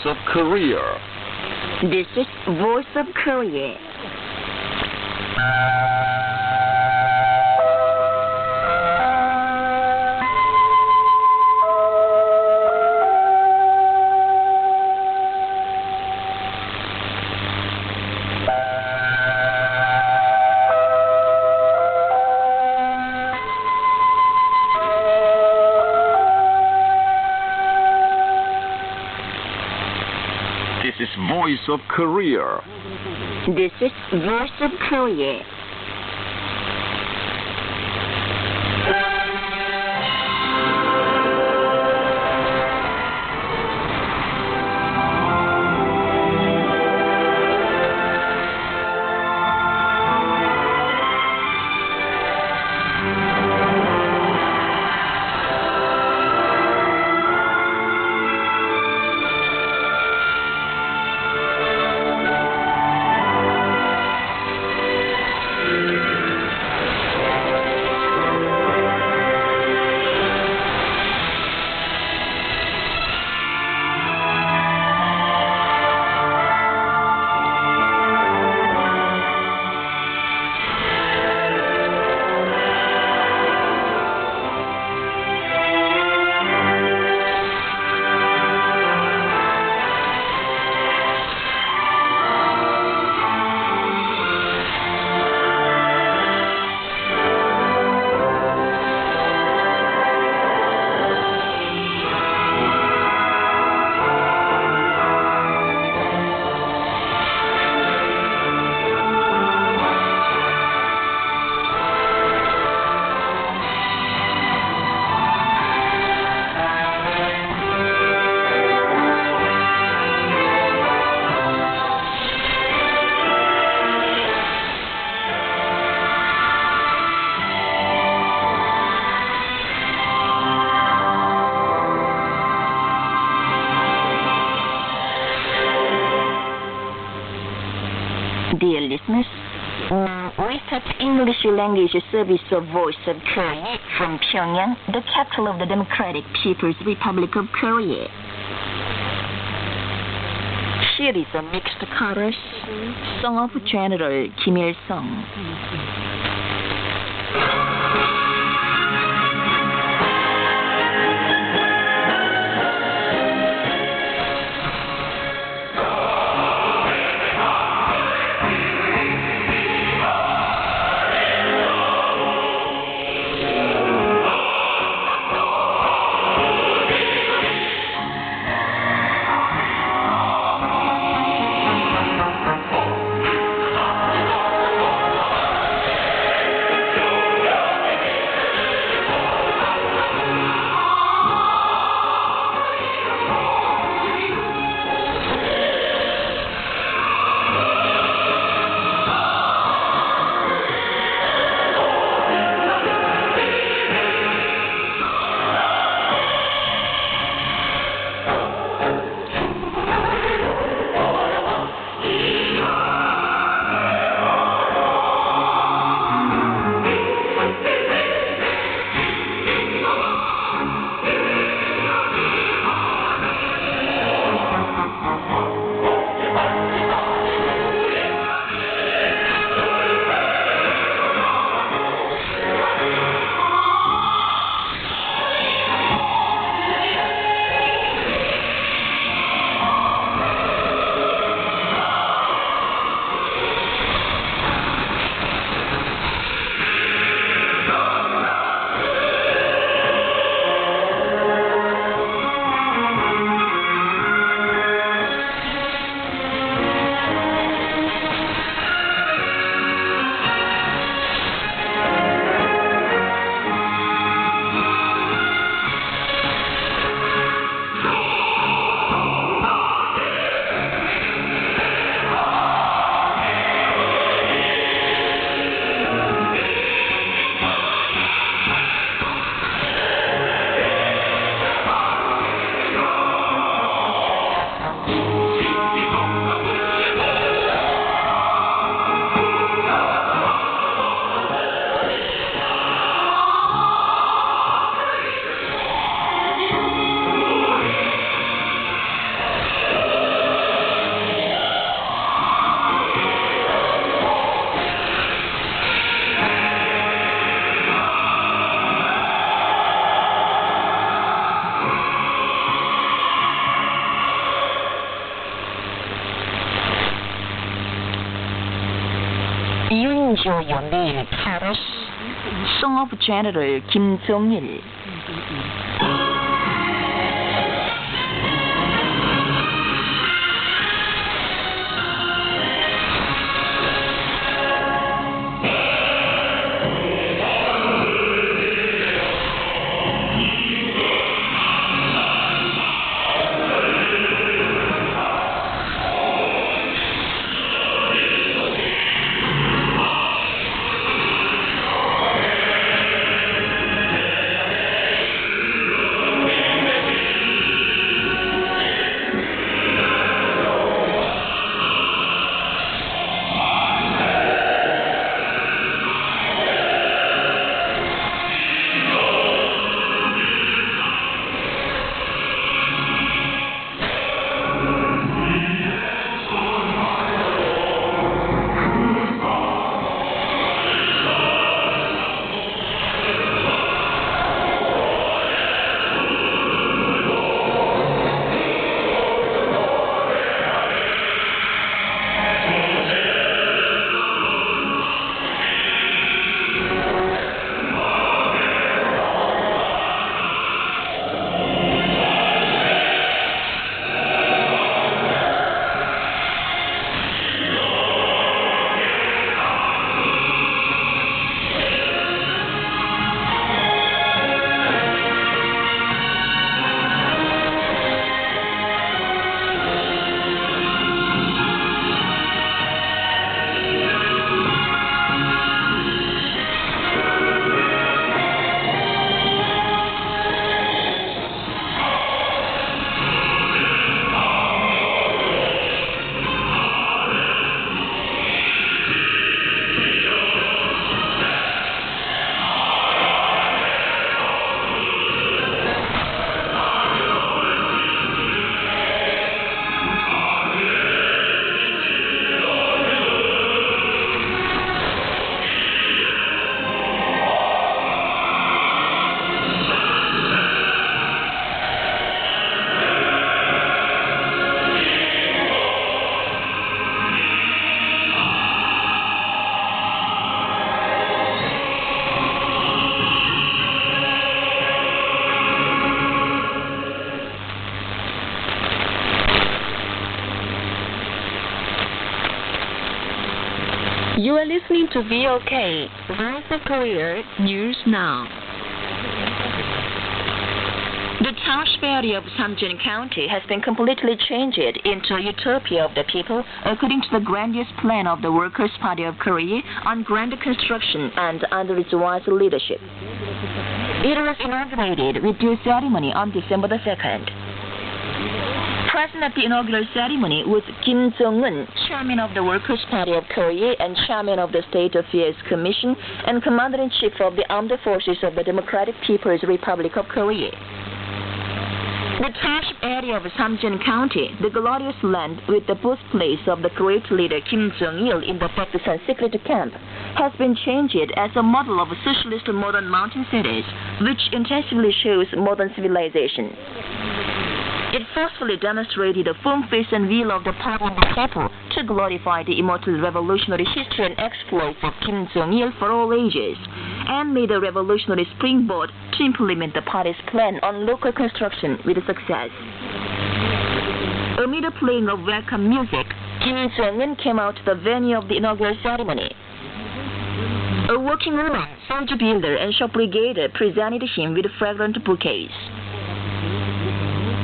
of Korea. This is Voice of Korea. This is Voice of Korea. This is Voice of Korea. Dear listeners, we start English language service of Voice of Korea from Pyongyang, the capital of the Democratic People's Republic of Korea. Here is a mixed chorus, song of General Kim Il-sung. 윤조연의 Taurus. Son of General Kim Jong-il. You are listening to VOK, Voice of Korea, News Now. The township area of Samjin County has been completely changed into a utopia of the people according to the grandiose plan of the Workers' Party of Korea on grand construction and under its wise leadership. It was inaugurated with due ceremony on December the 2nd. Present at the inaugural ceremony was Kim Jong-un, Chairman of the Workers' Party of Korea and Chairman of the State Affairs Commission and Commander-in-Chief of the Armed Forces of the Democratic People's Republic of Korea. The township area of Samjin County, the glorious land with the birthplace of the great leader Kim Jong-il in the Pakistan secret camp, has been changed as a model of socialist modern mountain cities, which intensively shows modern civilization. It forcefully demonstrated the firm face and will of the party and the people to glorify the immortal revolutionary history and exploits of Kim Jong-il for all ages, and made a revolutionary springboard to implement the party's plan on local construction with success. Amid the playing of welcome music, Kim Jong-un came out to the venue of the inaugural ceremony. A working woman, soldier builder, and shop brigader presented him with fragrant bouquets.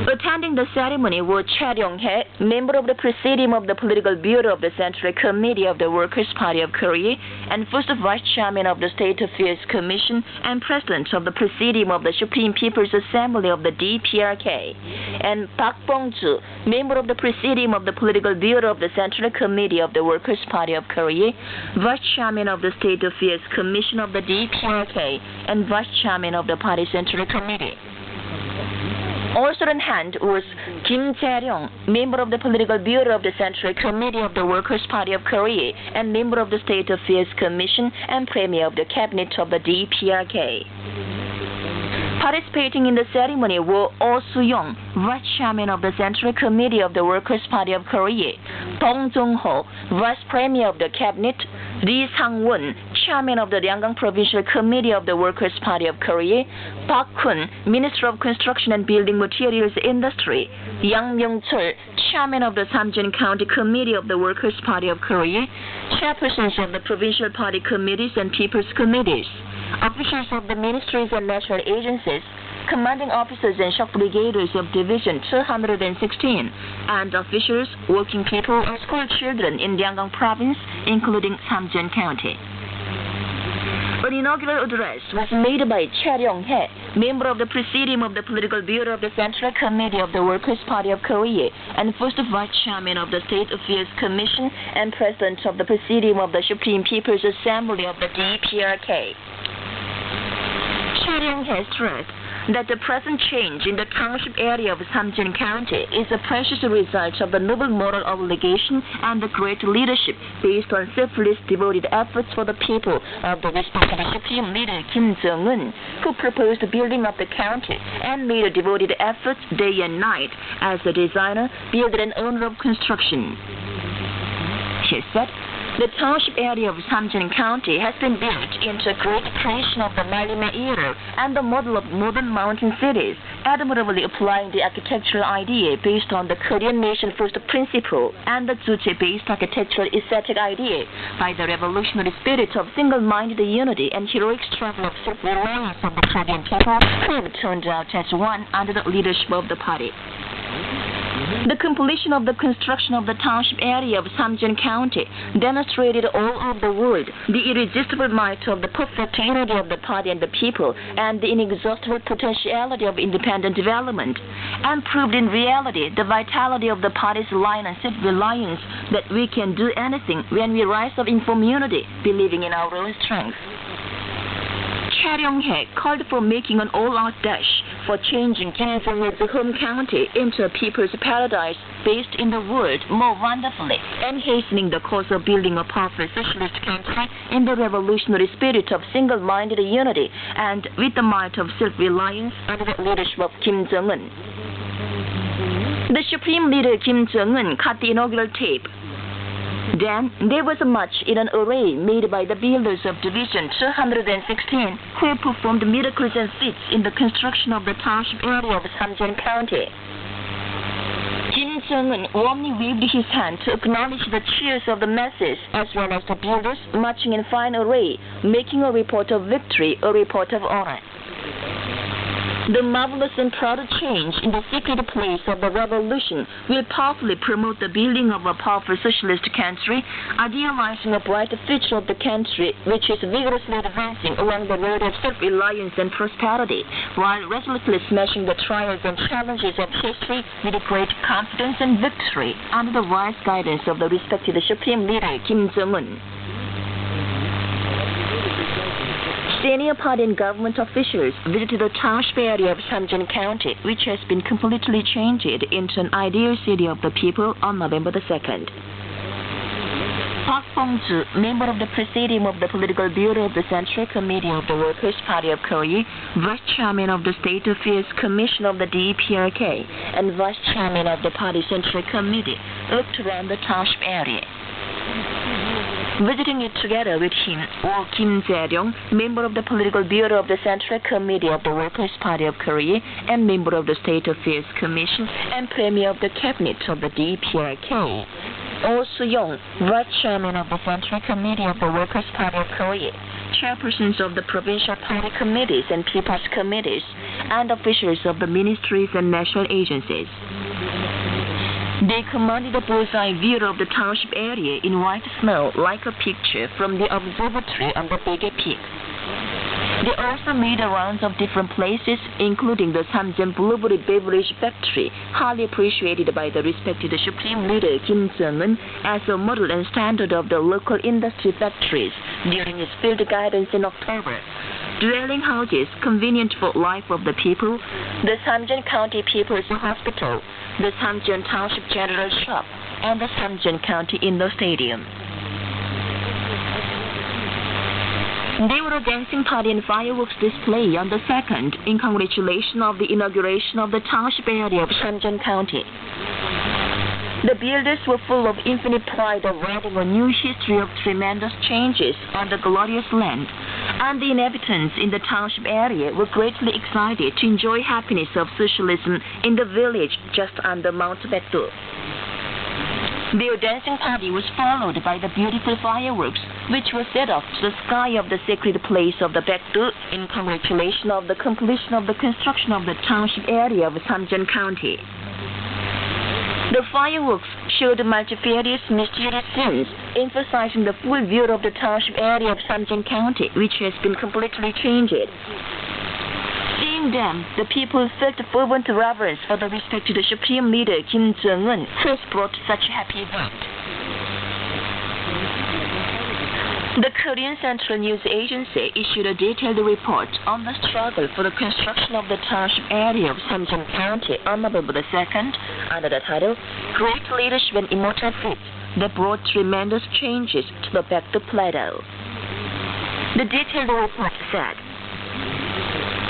Attending the ceremony were Cha Ryong-hae, member of the Presidium of the Political Bureau of the Central Committee of the Workers' Party of Korea and first Vice Chairman of the State Affairs Commission and President of the Presidium of the Supreme People's Assembly of the DPRK, and Park Bong-ju, member of the Presidium of the Political Bureau of the Central Committee of the Workers' Party of Korea, Vice Chairman of the State Affairs Commission of the DPRK, and Vice Chairman of the Party Central Committee. Also on hand was Kim Jae-ryong, member of the Political Bureau of the Central Committee of the Workers' Party of Korea and member of the State Affairs Commission and Premier of the Cabinet of the DPRK. Participating in the ceremony were Oh Soo-young, Vice Chairman of the Central Committee of the Workers' Party of Korea, Bong Jong-ho, Vice Premier of the Cabinet, Lee Sang-won, chairman of the Ryanggang Provincial Committee of the Workers' Party of Korea, Park Kun, Minister of Construction and Building Materials Industry, Yang Myung-chul, chairman of the Samjin County Committee of the Workers' Party of Korea, chairpersons of the Provincial Party Committees and People's Committees, officials of the ministries and national agencies, commanding officers and shock brigaders of Division 216, and officials, working people, and school children in Ryanggang Province, including Samjin County. An inaugural address was made by Cha Ryong-hae, member of the Presidium of the Political Bureau of the Central Committee of the Workers' Party of Korea, and first vice chairman of the State Affairs Commission and president of the Presidium of the Supreme People's Assembly of the DPRK. Cha Ryong-hae stressed that the present change in the township area of Samjin County is a precious result of the noble moral obligation and the great leadership based on selfless, devoted efforts for the people of the respected Supreme Leader Kim Jong-un, who proposed the building of the county and made devoted efforts day and night as a designer, builder, and owner of construction. She said, the township area of Samjin County has been built into a great creation of the Malime era and the model of modern mountain cities, admirably applying the architectural idea based on the Korean nation first principle and the Juche-based architectural aesthetic idea by the revolutionary spirit of single-minded unity and heroic struggle of self-reliance of the Korean people, who have turned out as one under the leadership of the party. The completion of the construction of the township area of Samjin County demonstrated all over the world the irresistible might of the perfect unity of the party and the people and the inexhaustible potentiality of independent development, and proved in reality the vitality of the party's line and self-reliance that we can do anything when we rise up in community, believing in our own strength. Cha Ryong-hae called for making an all-out dash for changing Kim Jong-un's home county into a people's paradise based in the world more wonderfully, and hastening the cause of building a powerful socialist country in the revolutionary spirit of single-minded unity and with the might of self-reliance under the leadership of Kim Jong-un. The Supreme Leader Kim Jong-un cut the inaugural tape. Then there was a march in an array made by the builders of Division 216, who performed miracles and feats in the construction of the township area of Samjin County. Kim Jong-un warmly waved his hand to acknowledge the cheers of the masses, as well as the builders marching in fine array, making a report of victory, a report of honor. The marvelous and proud change in the secret place of the revolution will powerfully promote the building of a powerful socialist country, idealizing a brighter future of the country which is vigorously advancing along the road of self-reliance and prosperity, while resolutely smashing the trials and challenges of history with great confidence and victory under the wise guidance of the respected Supreme Leader Kim Jong-un. Senior party and government officials visited the township area of Samjin County, which has been completely changed into an ideal city of the people, on November the 2nd. Park Bong-ju, member of the Presidium of the Political Bureau of the Central Committee of the Workers' Party of Korea, vice chairman of the State Affairs Commission of the DPRK, and vice chairman of the Party Central Committee, looked around the township area. Visiting it together with him were Kim Jae-ryong, member of the Political Bureau of the Central Committee of the Workers' Party of Korea and member of the State Affairs Commission and Premier of the Cabinet of the DPRK. Oh Soo-young, Vice Chairman of the Central Committee of the Workers' Party of Korea, chairpersons of the Provincial Party Committees and People's Committees, and officials of the ministries and national agencies. They commanded a bull's-eye view of the township area in white snow like a picture from the observatory on the Bege Peak. They also made the rounds of different places, including the Samjin Blueberry Beverage Factory, highly appreciated by the respected Supreme Leader Kim Jong-un as a model and standard of the local industry factories during his field guidance in October. Dwelling houses convenient for life of the people, the Samjin County People's Hospital, the Samjin Township General Shop, and the Samjin County Indoor Stadium. There were a dancing party and fireworks display on the 2nd in congratulation of the inauguration of the township area of Samjin County. The builders were full of infinite pride of writing a new history of tremendous changes on the glorious land, and the inhabitants in the township area were greatly excited to enjoy happiness of socialism in the village just under Mount Baekdu. Their dancing party was followed by the beautiful fireworks, which were set off to the sky of the sacred place of the Baekdu in congratulation of the completion of the construction of the township area of Samjeon County. The fireworks showed multifarious mysterious scenes, emphasizing the full view of the township area of Samjeon County, which has been completely changed. Seeing them, the people felt fervent reverence for the respected Supreme Leader Kim Jong-un, who has brought such happy event. The Korean Central News Agency issued a detailed report on the struggle for the construction of the township area of Samjeon County on November 2nd under the title, Great Leadership and Immortal Feats that brought tremendous changes to the Baekdu Plateau. The detailed report said,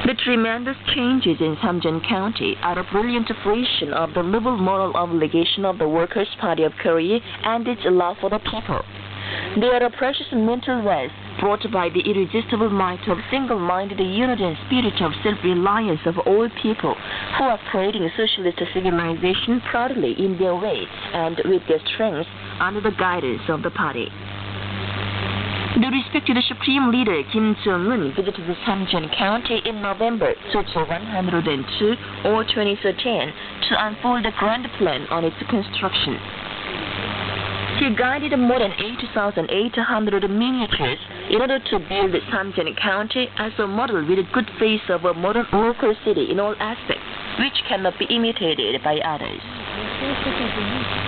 the tremendous changes in Samjeon County are a brilliant fruition of the noble moral obligation of the Workers' Party of Korea and its love for the people. They are a precious mental wealth brought by the irresistible might of single-minded unity and spirit of self-reliance of all people who are creating socialist civilization proudly in their way and with their strength under the guidance of the party. The respected Supreme Leader Kim Jong-un visited Samjeon County in November 102 or 2013 to unfold the grand plan on its construction. He guided more than 8,800 miniatures in order to build Samjeon County as a model with a good face of a modern local city in all aspects, which cannot be imitated by others.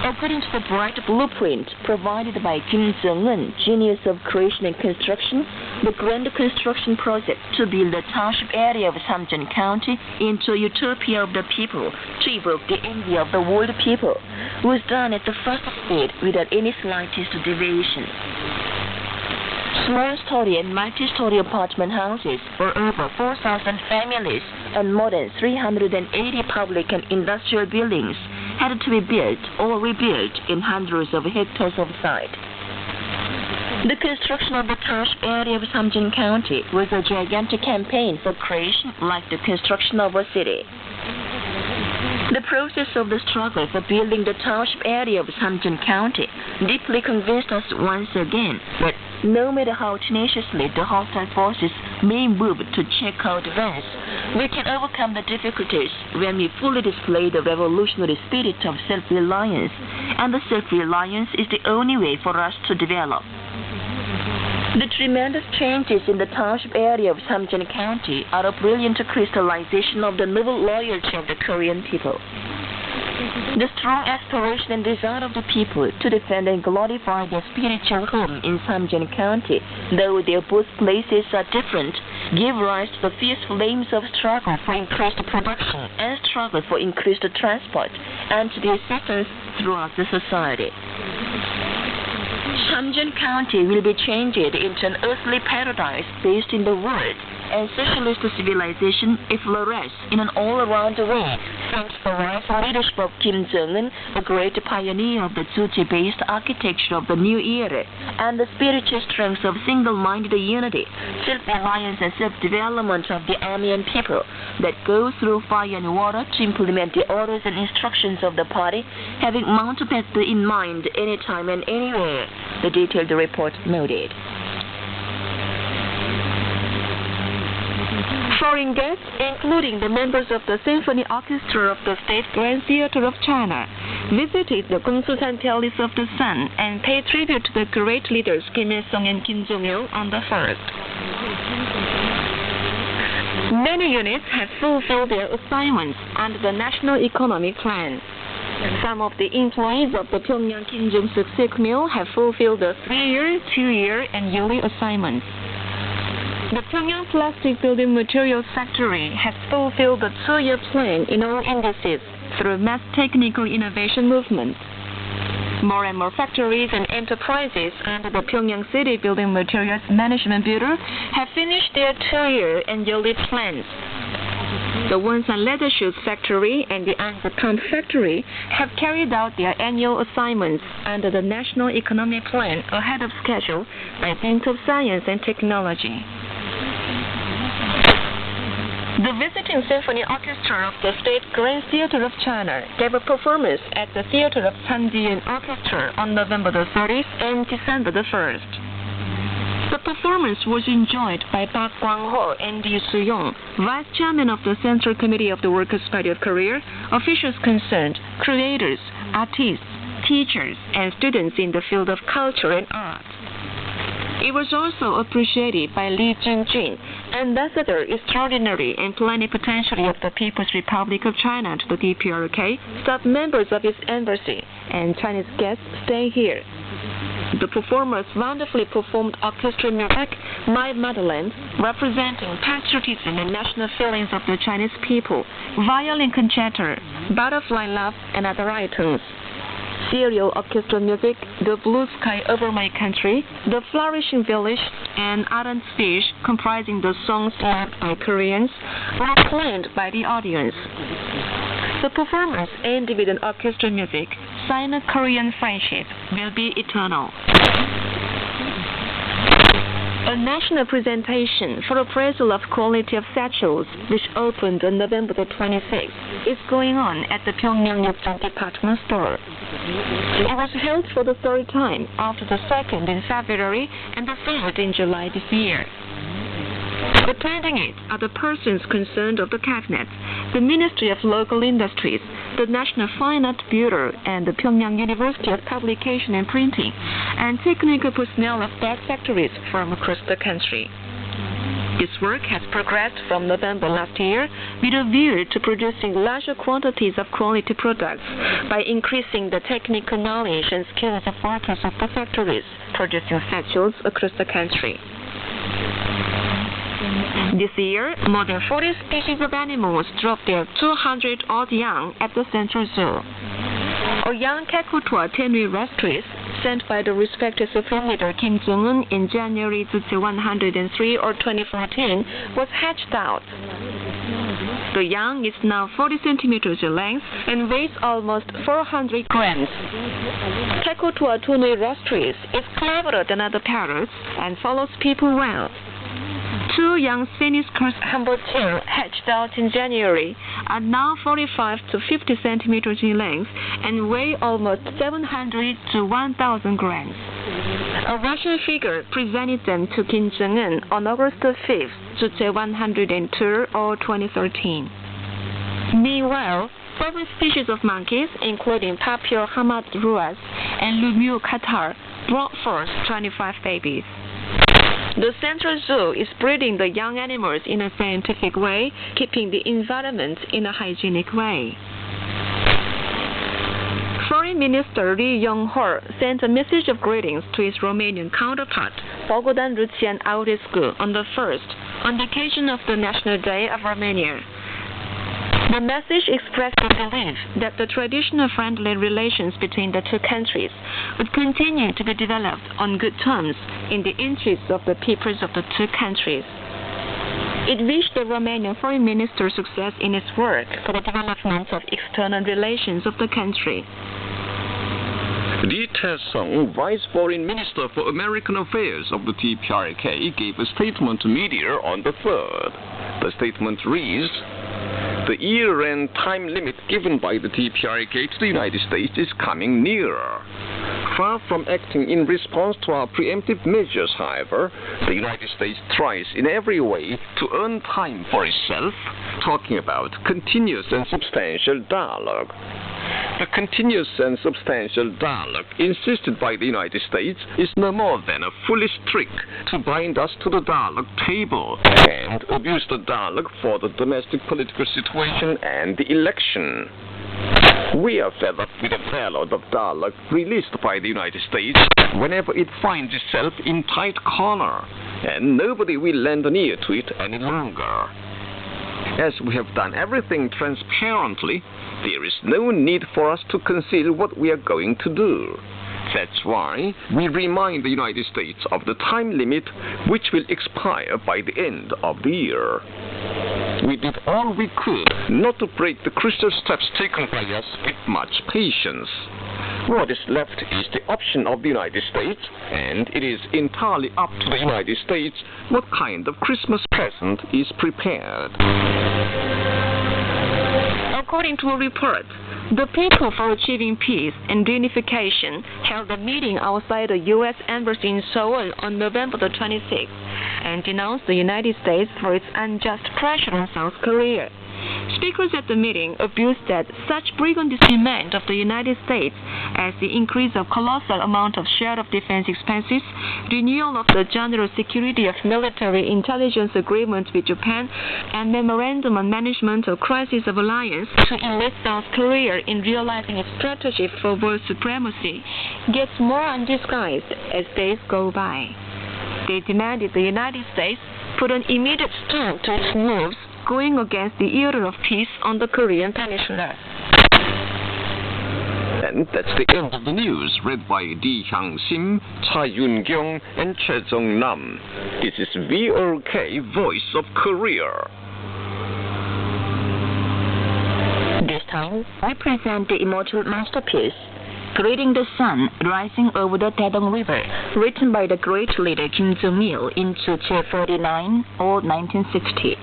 According to the bright blueprint provided by Kim Jong-un, genius of creation and construction, the grand construction project to build the township area of Samjeon County into a utopia of the people to evoke the envy of the world people was done at the first speed without any slightest deviation. Small-story and multi-story apartment houses for over 4,000 families and more than 380 public and industrial buildings had to be built or rebuilt in hundreds of hectares of site. The construction of the township area of Samjeon County was a gigantic campaign for creation like the construction of a city. The process of the struggle for building the township area of Samjeon County deeply convinced us once again that no matter how tenaciously the hostile forces may move to check our advance, we can overcome the difficulties when we fully display the revolutionary spirit of self-reliance, and the self-reliance is the only way for us to develop. The tremendous changes in the township area of Samjeon County are a brilliant crystallization of the noble loyalty of the Korean people. The strong aspiration and desire of the people to defend and glorify their spiritual home in Samjeon County, though their birthplaces are different, give rise to the fierce flames of struggle for increased production and struggle for increased transport and to the assistance throughout the society. Samjeon County will be changed into an earthly paradise based in the world, and socialist civilization will flourish in an all-around way, thanks to the rising leadership of Kim Jong-un, the great pioneer of the Tzu-based architecture of the new era, and the spiritual strength of single-minded unity, self-reliance and self-development of the army and people that go through fire and water to implement the orders and instructions of the party, having Mount Baekdu in mind anytime and anywhere, the detailed report noted. Foreign guests, including the members of the Symphony Orchestra of the State Grand Theater of China, visited the Gongsusan Palace of the Sun and paid tribute to the great leaders Kim Il-sung and Kim Jong-il on the 1st. Many units have fulfilled their assignments under the National Economic Plan. Some of the employees of the Pyongyang Kim Jong-suk Silk Mill have fulfilled the 3-year, 2-year, and yearly assignments. The Pyongyang Plastic Building Materials Factory has fulfilled the 2-year plan in all indices through mass technical innovation movement. More and more factories and enterprises under the Pyongyang City Building Materials Management Bureau have finished their 2-year and yearly plans. The Wonsan Leather Shoes Factory and the Anza Pump Factory have carried out their annual assignments under the National Economic Plan ahead of schedule by dint of science and technology. The visiting symphony orchestra of the State Grand Theater of China gave a performance at the Theater of Chandian Orchestra on November the 30th and December the 1st. The performance was enjoyed by Park Kwang-ho and Lee Soo-yong, Vice Chairman of the Central Committee of the Workers' Party of Korea, officials concerned, creators, artists, teachers, and students in the field of culture and art. It was also appreciated by Lee Jin-jin, Ambassador Extraordinary and Plenipotentiary of the People's Republic of China to the DPRK, staff members of its embassy, and Chinese guests staying here. The performers wonderfully performed orchestral music, My Motherland, representing patriotism and national feelings of the Chinese people, violin concerto, Butterfly Love, and other items. Serial orchestral music, The Blue Sky Over My Country, The Flourishing Village, and Ardent Fish, comprising the songs loved by Koreans, were acclaimed by the audience. The performance ended with an orchestral music, Sino-Korean Friendship Will Be Eternal. A national presentation for appraisal of quality of satchels, which opened on November the 26th, is going on at the Pyongyang Yukjong Department Store. It was held for the third time, after the second in February and the third in July this year. Attending it are the persons concerned of the Cabinet, the Ministry of Local Industries, the National Fine Art Bureau, and the Pyongyang University of Publication and Printing, and technical personnel of that factories from across the country. This work has progressed from November last year with a view to producing larger quantities of quality products by increasing the technical knowledge and skills of workers of the factories producing satchels across the country. This year, more than 40 species of animals dropped their 200-odd young at the Central Zoo. A young Khabarovsk tenui rostris, sent by the respected Supreme Leader Kim Jong-un in January 103 or 2014, was hatched out. The young is now 40 centimeters in length and weighs almost 400 grams. Khabarovsk tenui rostris is cleverer than other parrots and follows people well. Two young Spanish-cursed humble-tail hatched out in January are now 45 to 50 centimeters in length and weigh almost 700 to 1,000 grams. A Russian figure presented them to Kim Jong-un on August 5th, 102 or 2013. Meanwhile, several species of monkeys, including Papio hamadruas and Lumio catar, brought forth 25 babies. The Central Zoo is breeding the young animals in a scientific way, keeping the environment in a hygienic way. Foreign Minister Lee Yong-ho sent a message of greetings to his Romanian counterpart, Bogdan Lucian Aurescu, on the 1st, on the occasion of the National Day of Romania. The message expressed the belief that the traditional friendly relations between the two countries would continue to be developed on good terms in the interests of the peoples of the two countries. It wished the Romanian Foreign Minister success in his work for the development of external relations of the country. Li Tae-sung, Vice Foreign Minister for American Affairs of the TPRK, gave a statement to media on the 3rd. The statement reads, "The year-end time limit given by the TPRK to the United States is coming nearer. Far from acting in response to our preemptive measures, however, the United States tries in every way to earn time for itself, talking about continuous and substantial dialogue. The continuous and substantial dialogue insisted by the United States is no more than a foolish trick to bind us to the dialogue table and abuse the dialogue for the domestic political situation and the election. We are fed up with the ballad of dialogue released by the United States whenever it finds itself in tight corner, and nobody will lend an ear to it any longer. As we have done everything transparently, there is no need for us to conceal what we are going to do. That's why we remind the United States of the time limit which will expire by the end of the year. We did all we could not to break the crucial steps taken by us with much patience. What is left is the option of the United States, and it is entirely up to the United States what kind of Christmas present is prepared. According to a report, the People for Achieving Peace and Reunification held a meeting outside the U.S. Embassy in Seoul on November the 26th and denounced the United States for its unjust pressure on South Korea. Speakers at the meeting abused that such brigandist demand of the United States as the increase of colossal amount of share of defense expenses, renewal of the general security of military intelligence agreement with Japan, and memorandum on management of crisis of alliance to enlist South Korea in realizing its strategy for world supremacy gets more undisguised as days go by. They demanded the United States put an immediate stop to its moves going against the era of peace on the Korean Peninsula. And that's the end of the news, read by Lee Hyang-sim, Cha Yun-kyung, and Che Jong-nam. This is VOK, Voice of Korea. This time, I present the immortal masterpiece, Greeting the Sun Rising Over the Taedong River, written by the great leader Kim Jong-il in 1949 or 1960.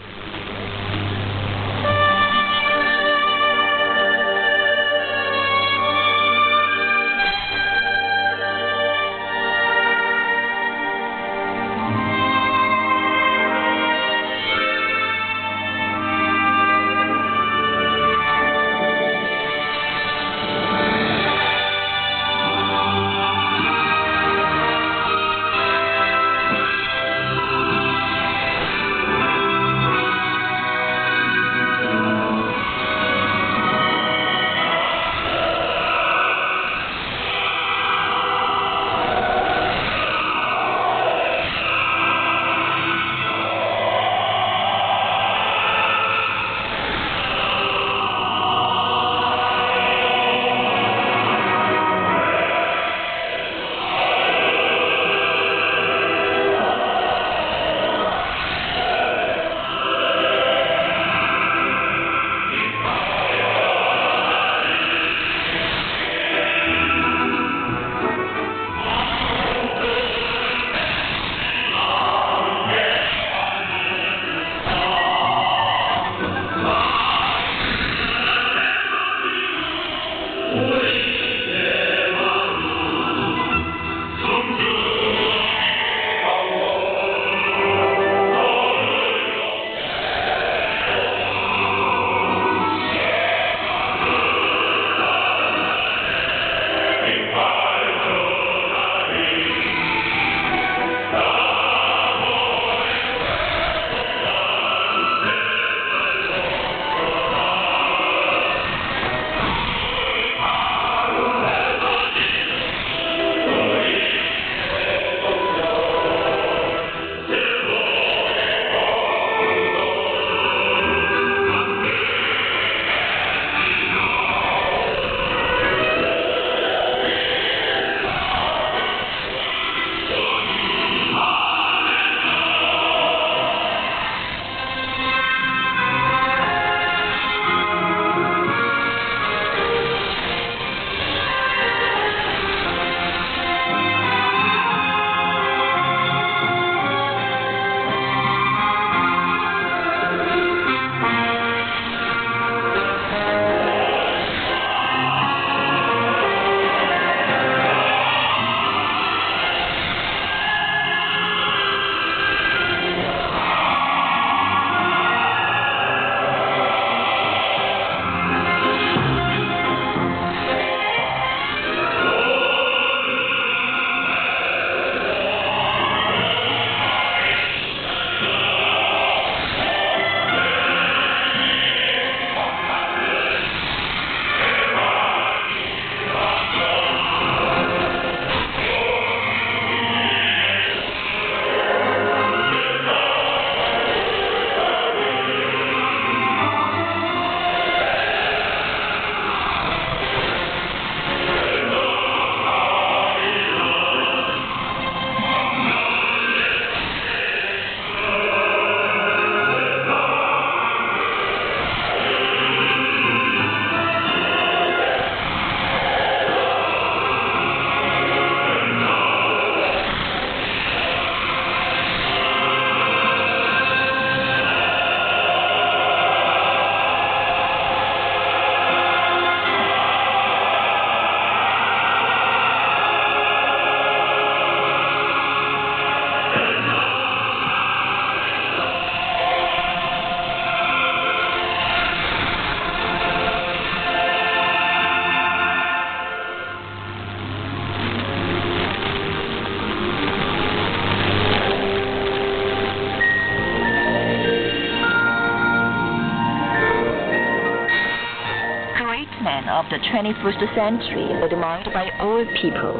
of the 21st century, admired by all people.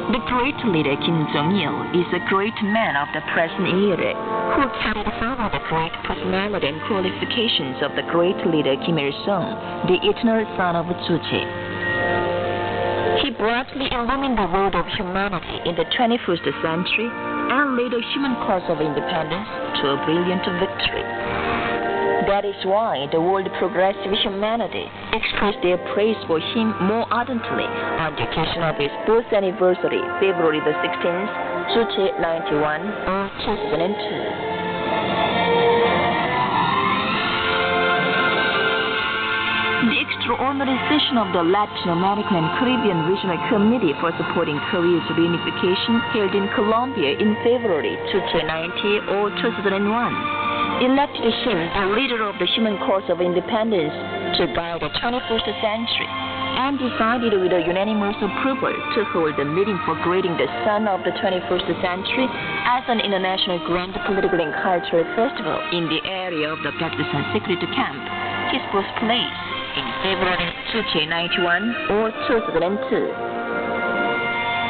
The great leader Kim Jong-il is a great man of the present era, who carried forward the great personality and qualifications of the great leader Kim Il-sung, the eternal son of Juche. He brightly illumined the world of humanity in the 21st century and led the human cause of independence to a brilliant victory. That is why the world progressive humanity expressed their praise for him more ardently on the occasion of his birth anniversary, February the 16th, Juche 91, or 2002. The extraordinary session of the Latin American and Caribbean Regional Committee for Supporting Korea's Reunification held in Colombia in February 2090 or 2001 elected him the leader of the human cause of independence to guide the 21st century and decided with a unanimous approval to hold a meeting for grading the son of the 21st century as an international grand political and cultural festival in the area of the Pakistan secret camp, his birthplace, in February 2091 or 2002.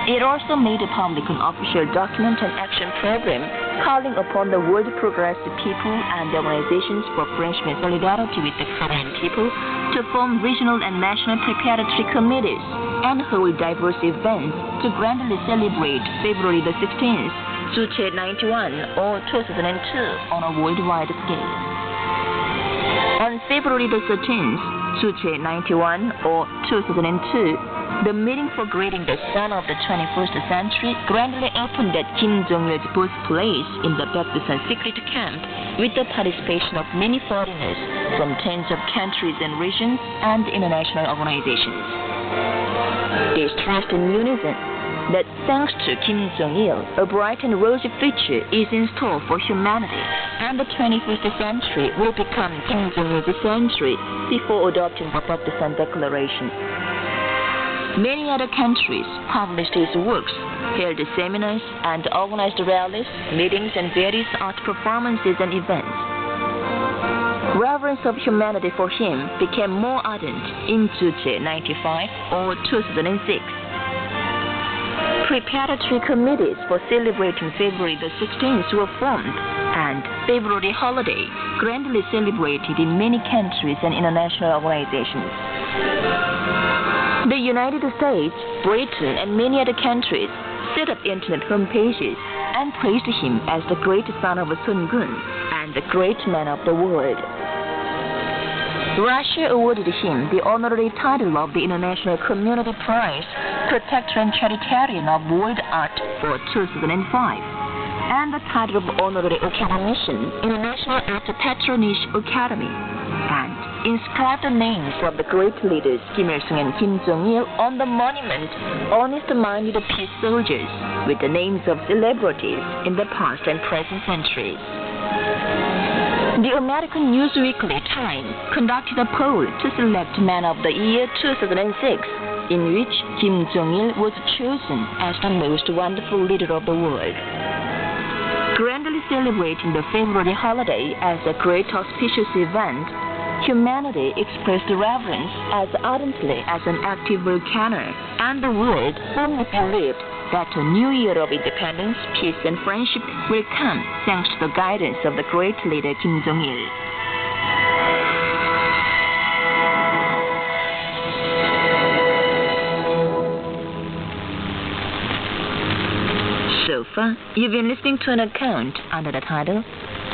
It also made a public and official document and action program calling upon the world progressive people and organizations for friendship and solidarity with the Korean people to form regional and national preparatory committees and hold diverse events to grandly celebrate February the 16th, Juche 91 or 2002 on a worldwide scale. On February the 13th, Juche 91 or 2002, the meeting for grading the son of the 21st century grandly opened at Kim Jong-il's birthplace in the Pakistan secret camp with the participation of many foreigners from tens of countries and regions and international organizations. They stressed in unison that thanks to Kim Jong-il, a bright and rosy future is in store for humanity, and the 21st century will become Kim Jong-il's century before adopting the Pakistan Declaration. Many other countries published his works, held seminars, and organized rallies, meetings, and various art performances and events. Reverence of humanity for him became more ardent in Juche 95 or 2006. Preparatory committees for celebrating February the 16th were formed, and February holiday grandly celebrated in many countries and international organizations. The United States, Britain, and many other countries set up internet homepages and praised him as the great son of Sun Gun and the great man of the world. Russia awarded him the honorary title of the International Community Prize, Protector and Charitarian of World Art for 2005, and the title of Honorary Academician in the National Art Patronage Academy, and inscribed the names of the great leaders Kim Il-sung and Kim Jong-il on the monument Honest-Minded Peace Soldiers with the names of celebrities in the past and present centuries. The American news weekly Time conducted a poll to select Man of the Year 2006, in which Kim Jong-il was chosen as the most wonderful leader of the world. Grandly celebrating the February holiday as a great auspicious event, humanity expressed reverence as ardently as an active volcano, and the world firmly believed that a new year of independence, peace, and friendship will come thanks to the guidance of the great leader Kim Jong-il. So far, you've been listening to an account under the title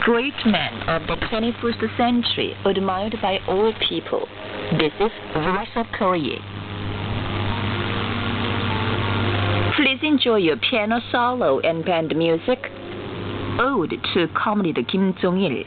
Great Man of the 21st Century, Admired by All People. This is Voice of Korea. Please enjoy your piano solo and band music, Ode to Comrade Kim Jong-il.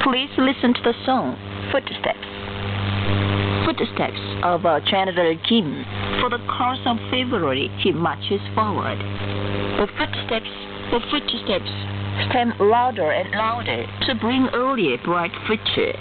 Please listen to the song Footsteps. Footsteps of General Kim. For the course of February, he marches forward. The footsteps stamp louder and louder to bring early bright future.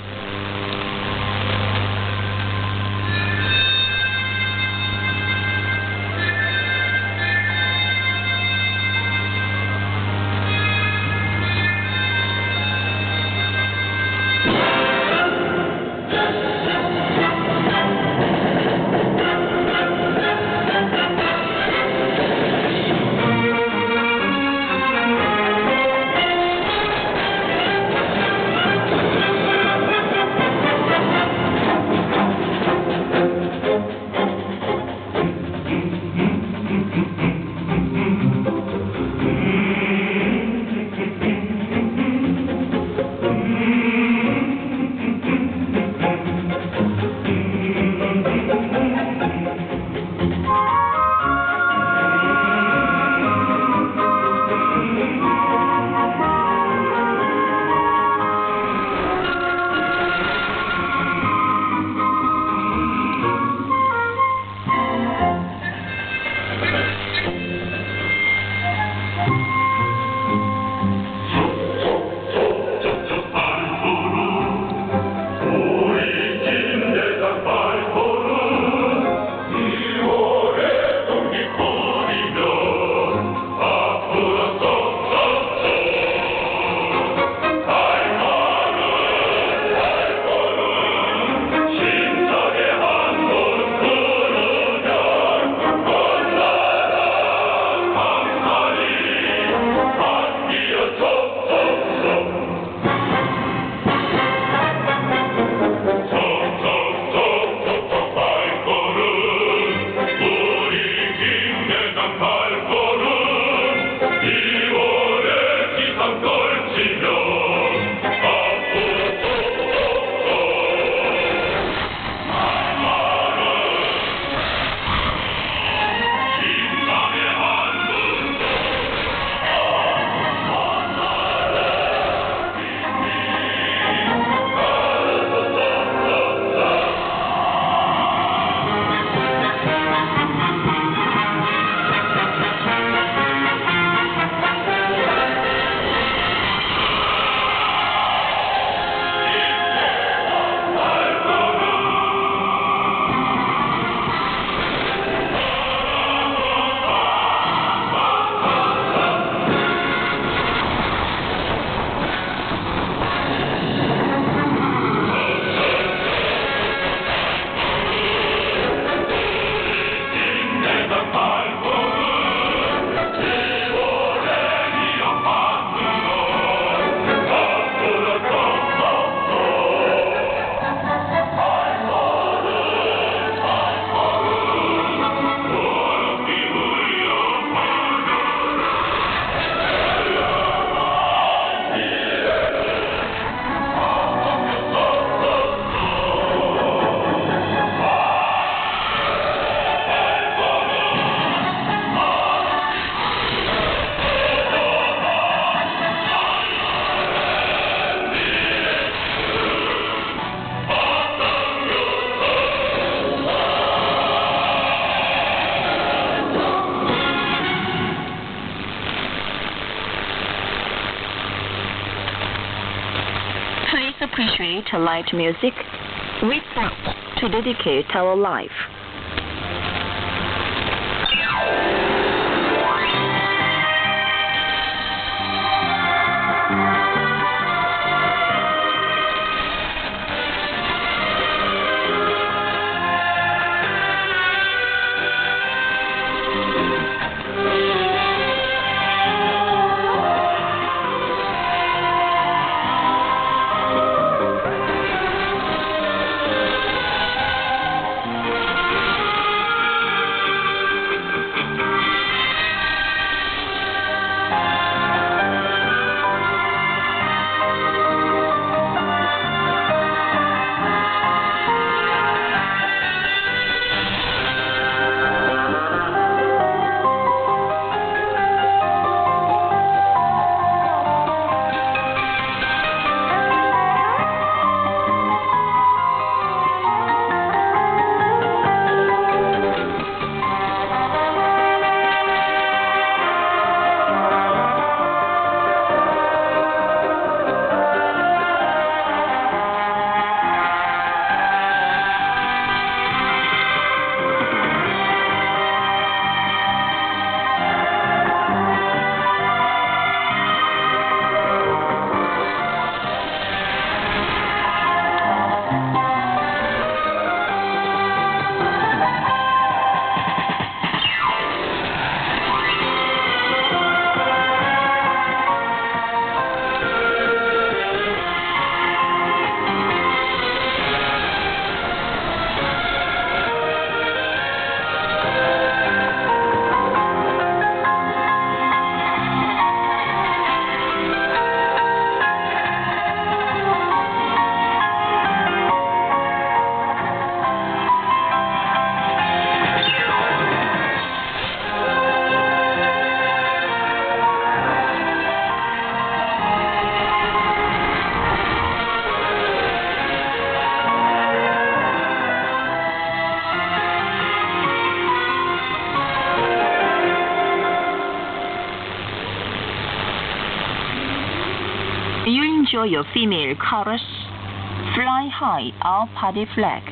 Appreciate light music. We stop to dedicate our life. You enjoy your female chorus. Fly high, our party flag.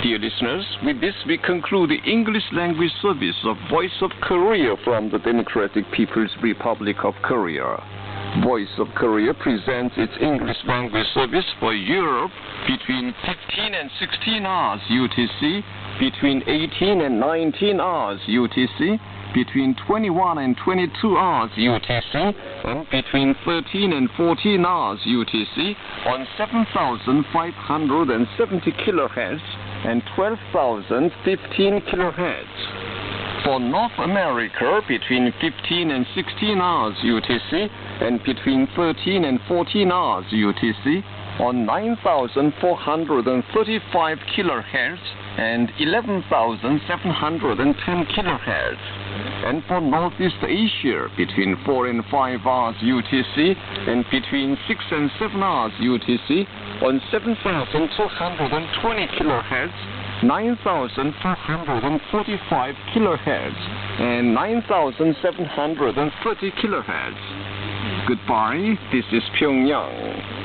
Dear listeners, with this we conclude the English language service of Voice of Korea from the Democratic People's Republic of Korea. Voice of Korea presents its English language service for Europe between 15 and 16 hours UTC, between 18 and 19 hours UTC, between 21 and 22 hours UTC, and between 13 and 14 hours UTC on 7,570 kHz and 12,015 kHz. For North America, between 15 and 16 hours UTC, and between 13 and 14 hours UTC, on 9,435 kHz and 11,710 kHz. And for Northeast Asia, between 4 and 5 hours UTC and between 6 and 7 hours UTC on 7,220 kHz, 9,445 kHz and 9,730 kHz. Goodbye, this is Pyongyang.